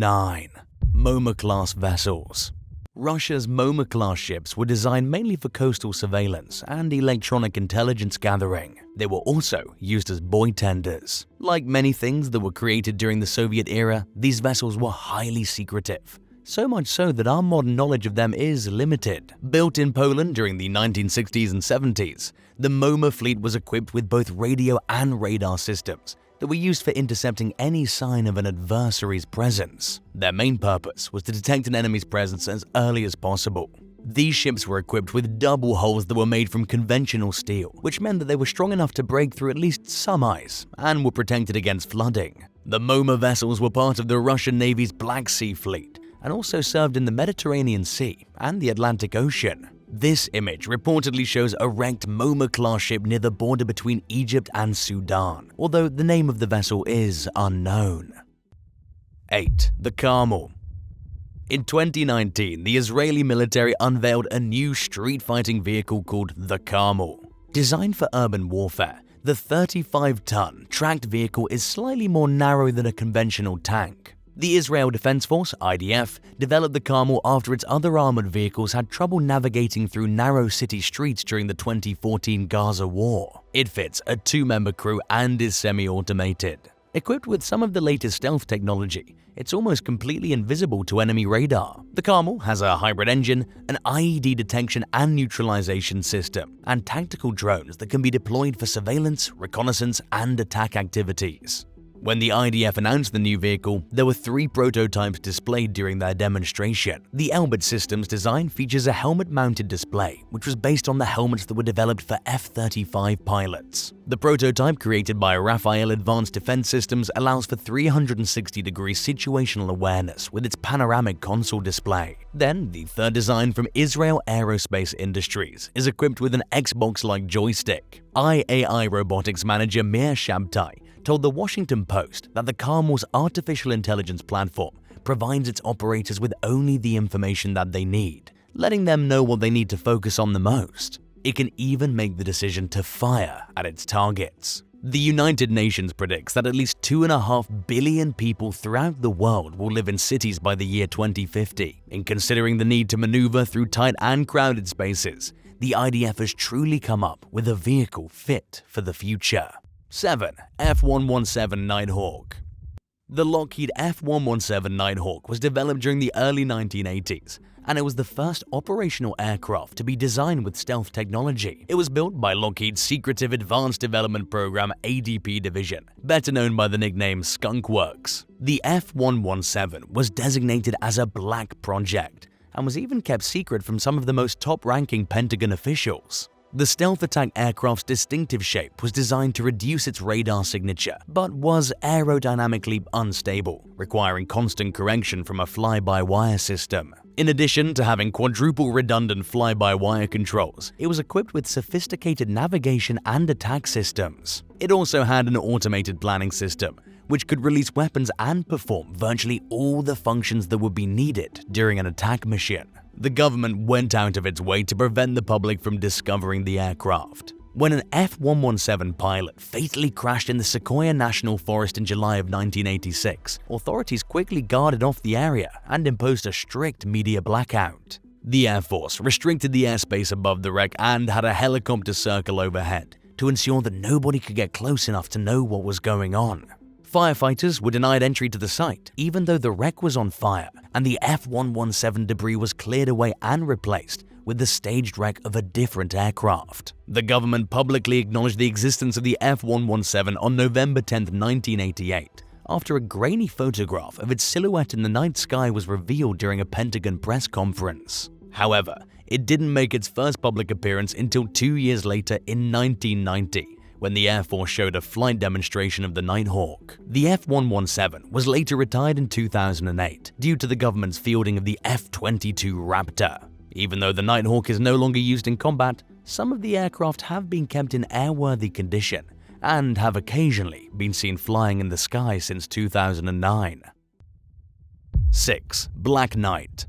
9. Momo-class vessels. Russia's Momo-class ships were designed mainly for coastal surveillance and electronic intelligence gathering. They were also used as buoy tenders. Like many things that were created during the Soviet era, these vessels were highly secretive. So much so that our modern knowledge of them is limited. Built in Poland during the 1960s and 70s, the Momo fleet was equipped with both radio and radar systems that were used for intercepting any sign of an adversary's presence. Their main purpose was to detect an enemy's presence as early as possible. These ships were equipped with double hulls that were made from conventional steel, which meant that they were strong enough to break through at least some ice and were protected against flooding. The Momo vessels were part of the Russian Navy's Black Sea Fleet and also served in the Mediterranean Sea and the Atlantic Ocean. This image reportedly shows a wrecked Momo-class ship near the border between Egypt and Sudan, although the name of the vessel is unknown. 8. The Carmel. In 2019, the Israeli military unveiled a new street-fighting vehicle called the Carmel. Designed for urban warfare, the 35-ton tracked vehicle is slightly more narrow than a conventional tank. The Israel Defense Force, IDF, developed the Carmel after its other armored vehicles had trouble navigating through narrow city streets during the 2014 Gaza war. It fits a 2-member crew and is semi-automated. Equipped with some of the latest stealth technology, it's almost completely invisible to enemy radar. The Carmel has a hybrid engine, an IED detection and neutralization system, and tactical drones that can be deployed for surveillance, reconnaissance, and attack activities. When the IDF announced the new vehicle, there were 3 prototypes displayed during their demonstration. The Elbit system's design features a helmet-mounted display, which was based on the helmets that were developed for F-35 pilots. The prototype, created by Rafael Advanced Defense Systems, allows for 360-degree situational awareness with its panoramic console display. Then, the third design from Israel Aerospace Industries is equipped with an Xbox-like joystick. IAI Robotics manager Mir Shabtai told the Washington Post that the Carmel's artificial intelligence platform provides its operators with only the information that they need, letting them know what they need to focus on the most. It can even make the decision to fire at its targets. The United Nations predicts that at least 2.5 billion people throughout the world will live in cities by the year 2050. In considering the need to maneuver through tight and crowded spaces, the IDF has truly come up with a vehicle fit for the future. 7. F117 Nighthawk. The Lockheed F117 Nighthawk was developed during the early 1980s, and it was the first operational aircraft to be designed with stealth technology. It was built by Lockheed's Secretive Advanced Development Program ADP division, better known by the nickname Skunk Works. The F117 was designated as a black project, and was even kept secret from some of the most top-ranking Pentagon officials. The stealth attack aircraft's distinctive shape was designed to reduce its radar signature, but was aerodynamically unstable, requiring constant correction from a fly-by-wire system. In addition to having quadruple redundant fly-by-wire controls, it was equipped with sophisticated navigation and attack systems. It also had an automated planning system, which could release weapons and perform virtually all the functions that would be needed during an attack mission. The government went out of its way to prevent the public from discovering the aircraft. When an F-117 pilot fatally crashed in the Sequoia National Forest in July of 1986, authorities quickly guarded off the area and imposed a strict media blackout. The Air Force restricted the airspace above the wreck and had a helicopter circle overhead to ensure that nobody could get close enough to know what was going on. Firefighters were denied entry to the site, even though the wreck was on fire, and the F-117 debris was cleared away and replaced with the staged wreck of a different aircraft. The government publicly acknowledged the existence of the F-117 on November 10, 1988, after a grainy photograph of its silhouette in the night sky was revealed during a Pentagon press conference. However, it didn't make its first public appearance until 2 years later in 1990, when the Air Force showed a flight demonstration of the Nighthawk. The F-117 was later retired in 2008 due to the government's fielding of the F-22 Raptor. Even though the Nighthawk is no longer used in combat, some of the aircraft have been kept in airworthy condition and have occasionally been seen flying in the sky since 2009. 6. Black Knight.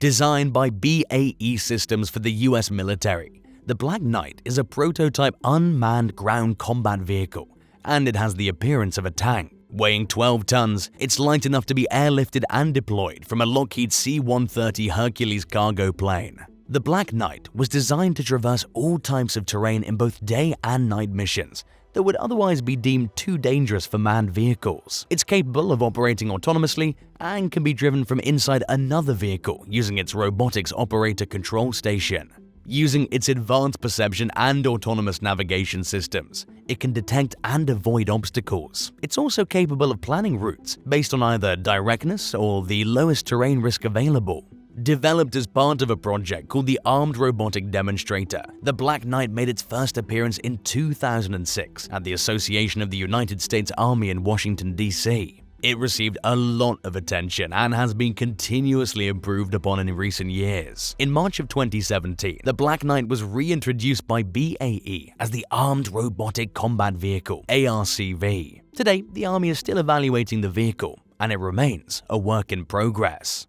Designed by BAE Systems for the US military, the Black Knight is a prototype unmanned ground combat vehicle, and it has the appearance of a tank. Weighing 12 tons, it's light enough to be airlifted and deployed from a Lockheed C-130 Hercules cargo plane. The Black Knight was designed to traverse all types of terrain in both day and night missions that would otherwise be deemed too dangerous for manned vehicles. It's capable of operating autonomously and can be driven from inside another vehicle using its robotics operator control station. Using its advanced perception and autonomous navigation systems, it can detect and avoid obstacles. It's also capable of planning routes based on either directness or the lowest terrain risk available. Developed as part of a project called the Armed Robotic Demonstrator, the Black Knight made its first appearance in 2006 at the Association of the United States Army in Washington, D.C. It received a lot of attention and has been continuously improved upon in recent years. In March of 2017, the Black Knight was reintroduced by BAE as the Armed Robotic Combat Vehicle, ARCV. Today, the Army is still evaluating the vehicle, and it remains a work in progress.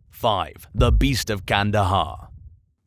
5. The Beast of Kandahar.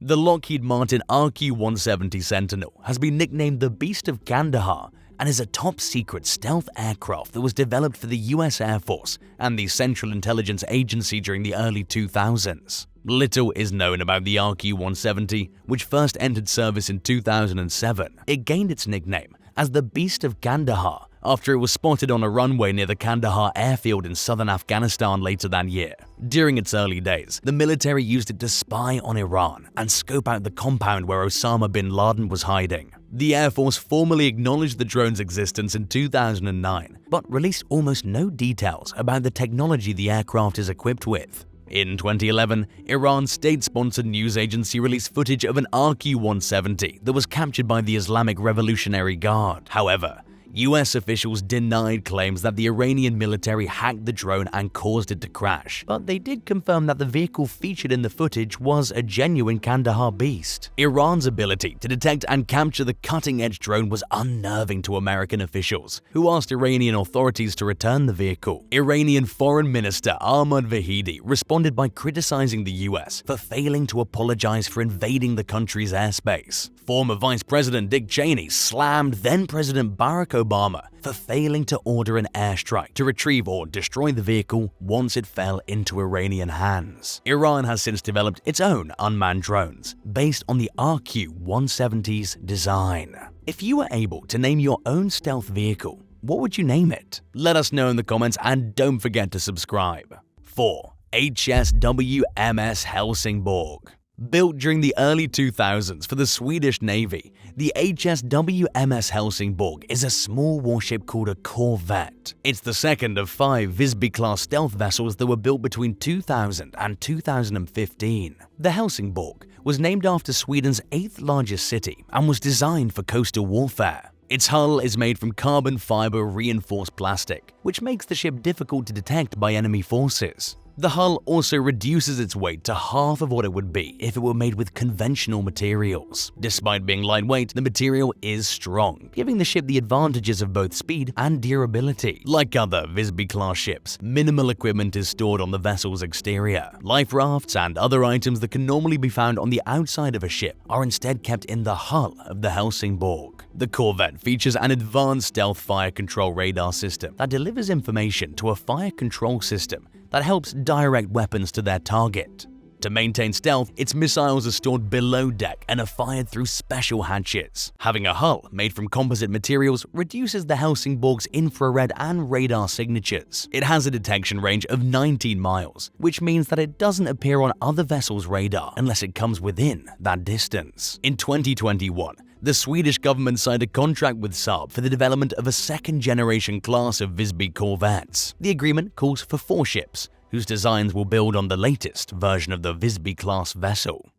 The Lockheed Martin RQ-170 Sentinel has been nicknamed the Beast of Kandahar and is a top-secret stealth aircraft that was developed for the US Air Force and the Central Intelligence Agency during the early 2000s. Little is known about the RQ-170, which first entered service in 2007. It gained its nickname as the Beast of Kandahar after it was spotted on a runway near the Kandahar airfield in southern Afghanistan later that year. During its early days, the military used it to spy on Iran and scope out the compound where Osama bin Laden was hiding. The Air Force formally acknowledged the drone's existence in 2009, but released almost no details about the technology the aircraft is equipped with. In 2011, Iran's state-sponsored news agency released footage of an RQ-170 that was captured by the Islamic Revolutionary Guard. However, US officials denied claims that the Iranian military hacked the drone and caused it to crash, but they did confirm that the vehicle featured in the footage was a genuine Kandahar beast. Iran's ability to detect and capture the cutting-edge drone was unnerving to American officials, who asked Iranian authorities to return the vehicle. Iranian Foreign Minister Ahmad Vahidi responded by criticizing the US for failing to apologize for invading the country's airspace. Former Vice President Dick Cheney slammed then-President Barack Obama for failing to order an airstrike to retrieve or destroy the vehicle once it fell into Iranian hands. Iran has since developed its own unmanned drones based on the RQ-170's design. If you were able to name your own stealth vehicle, what would you name it? Let us know in the comments and don't forget to subscribe. 4. HSWMS Helsingborg. Built during the early 2000s for the Swedish Navy, the HSWMS Helsingborg is a small warship called a corvette. It's the second of 5 Visby-class stealth vessels that were built between 2000 and 2015. The Helsingborg was named after Sweden's 8th largest city and was designed for coastal warfare. Its hull is made from carbon fiber reinforced plastic, which makes the ship difficult to detect by enemy forces. The hull also reduces its weight to half of what it would be if it were made with conventional materials. Despite being lightweight, the material is strong, giving the ship the advantages of both speed and durability. Like other Visby-class ships, minimal equipment is stored on the vessel's exterior. Life rafts and other items that can normally be found on the outside of a ship are instead kept in the hull of the Helsingborg. The corvette features an advanced stealth fire control radar system that delivers information to a fire control system that helps direct weapons to their target. To maintain stealth, its missiles are stored below deck and are fired through special hatches. Having a hull made from composite materials reduces the Helsingborg's infrared and radar signatures. It has a detection range of 19 miles, which means that it doesn't appear on other vessels' radar unless it comes within that distance. In 2021, the Swedish government signed a contract with Saab for the development of a second-generation class of Visby corvettes. The agreement calls for 4 ships, whose designs will build on the latest version of the Visby-class vessel.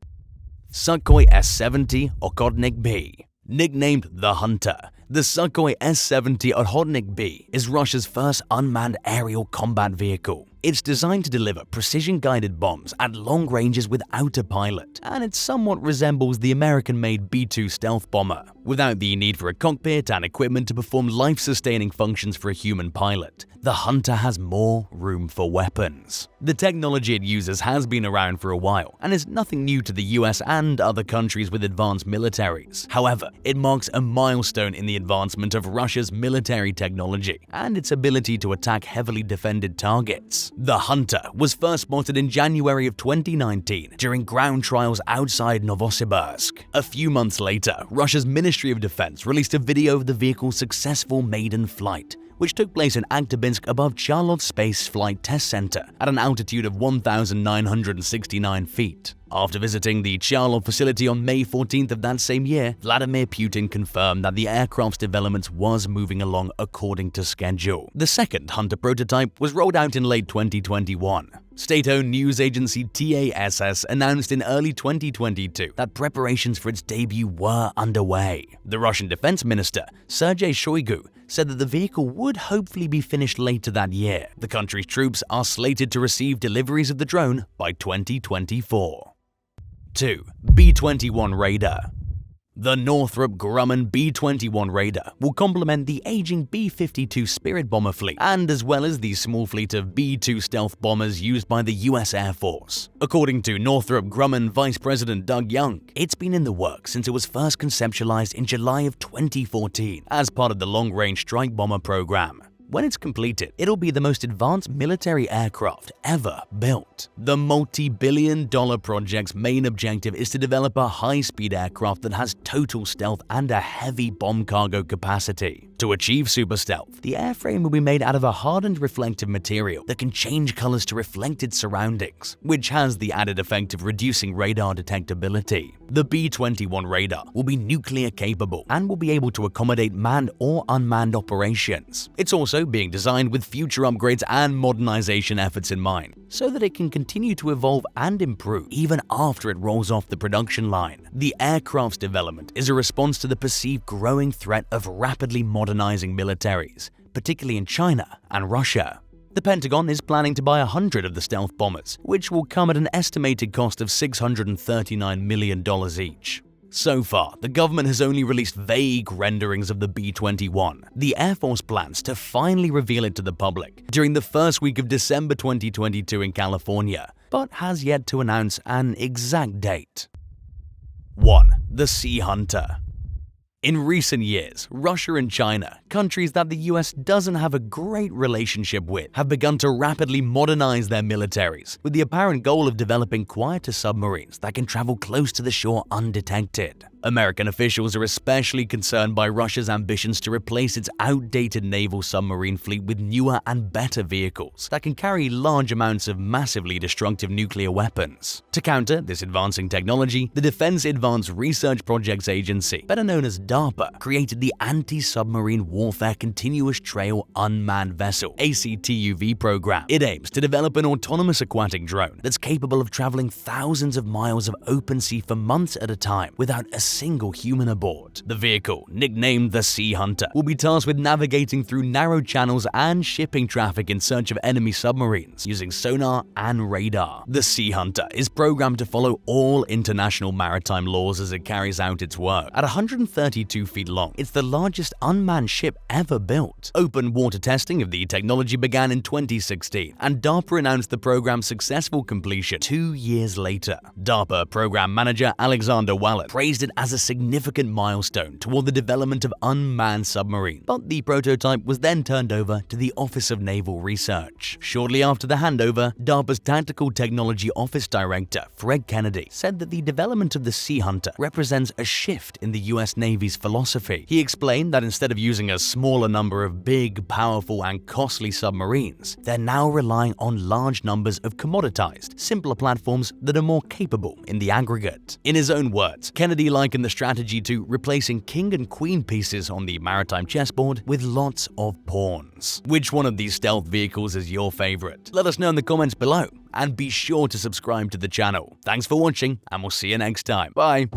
Sukhoi S-70 Okhotnik B. Nicknamed the Hunter, the Sukhoi S-70 Okhotnik B is Russia's first unmanned aerial combat vehicle. It's designed to deliver precision-guided bombs at long ranges without a pilot, and it somewhat resembles the American-made B-2 stealth bomber, without the need for a cockpit and equipment to perform life-sustaining functions for a human pilot. The Hunter has more room for weapons. The technology it uses has been around for a while and is nothing new to the US and other countries with advanced militaries. However, it marks a milestone in the advancement of Russia's military technology and its ability to attack heavily defended targets. The Hunter was first spotted in January of 2019 during ground trials outside Novosibirsk. A few months later, Russia's Ministry of Defense released a video of the vehicle's successful maiden flight, which took place in Akhtybinsk above Charlov Space Flight Test Center at an altitude of 1,969 feet. After visiting the Charlov facility on May 14th of that same year, Vladimir Putin confirmed that the aircraft's development was moving along according to schedule. The second Hunter prototype was rolled out in late 2021. State-owned news agency TASS announced in early 2022 that preparations for its debut were underway. The Russian Defense Minister, Sergei Shoigu, said that the vehicle would hopefully be finished later that year. The country's troops are slated to receive deliveries of the drone by 2024. 2. B-21 Raider. The Northrop Grumman B-21 Raider will complement the aging B-52 Spirit bomber fleet, and as well as the small fleet of B-2 stealth bombers used by the US Air Force. According to Northrop Grumman Vice President Doug Young, it's been in the works since it was first conceptualized in July of 2014 as part of the Long-Range Strike Bomber program. When it's completed, it'll be the most advanced military aircraft ever built. The multi-billion-dollar project's main objective is to develop a high-speed aircraft that has total stealth and a heavy bomb cargo capacity. To achieve super stealth, the airframe will be made out of a hardened reflective material that can change colors to reflect its surroundings, which has the added effect of reducing radar detectability. The B-21 radar will be nuclear capable and will be able to accommodate manned or unmanned operations. It's also being designed with future upgrades and modernization efforts in mind, so that it can continue to evolve and improve even after it rolls off the production line. The aircraft's development is a response to the perceived growing threat of rapidly modernizing militaries, particularly in China and Russia. The Pentagon is planning to buy 100 of the stealth bombers, which will come at an estimated cost of $639 million each. So far, the government has only released vague renderings of the B-21. The Air Force plans to finally reveal it to the public during the first week of December 2022 in California, but has yet to announce an exact date. 1. The Sea Hunter. In recent years, Russia and China, countries that the US doesn't have a great relationship with, have begun to rapidly modernize their militaries, with the apparent goal of developing quieter submarines that can travel close to the shore undetected. American officials are especially concerned by Russia's ambitions to replace its outdated naval submarine fleet with newer and better vehicles that can carry large amounts of massively destructive nuclear weapons. To counter this advancing technology, the Defense Advanced Research Projects Agency, better known as DARPA, created the Anti-Submarine Warfare Continuous Trail Unmanned Vessel (ACTUV) program. It aims to develop an autonomous aquatic drone that's capable of traveling thousands of miles of open sea for months at a time without a single human aboard. The vehicle, nicknamed the Sea Hunter, will be tasked with navigating through narrow channels and shipping traffic in search of enemy submarines using sonar and radar. The Sea Hunter is programmed to follow all international maritime laws as it carries out its work. At 132 feet long, it's the largest unmanned ship ever built. Open water testing of the technology began in 2016, and DARPA announced the program's successful completion 2 years later. DARPA program manager Alexander Wallen praised it as a significant milestone toward the development of unmanned submarines, but the prototype was then turned over to the Office of Naval Research. Shortly after the handover, DARPA's Tactical Technology Office Director, Fred Kennedy, said that the development of the Sea Hunter represents a shift in the US Navy's philosophy. He explained that instead of using a smaller number of big, powerful, and costly submarines, they're now relying on large numbers of commoditized, simpler platforms that are more capable in the aggregate. In his own words, Kennedy likened the strategy to replacing king and queen pieces on the maritime chessboard with lots of pawns. Which one of these stealth vehicles is your favorite? Let us know in the comments below, and be sure to subscribe to the channel. Thanks for watching, and we'll see you next time. Bye!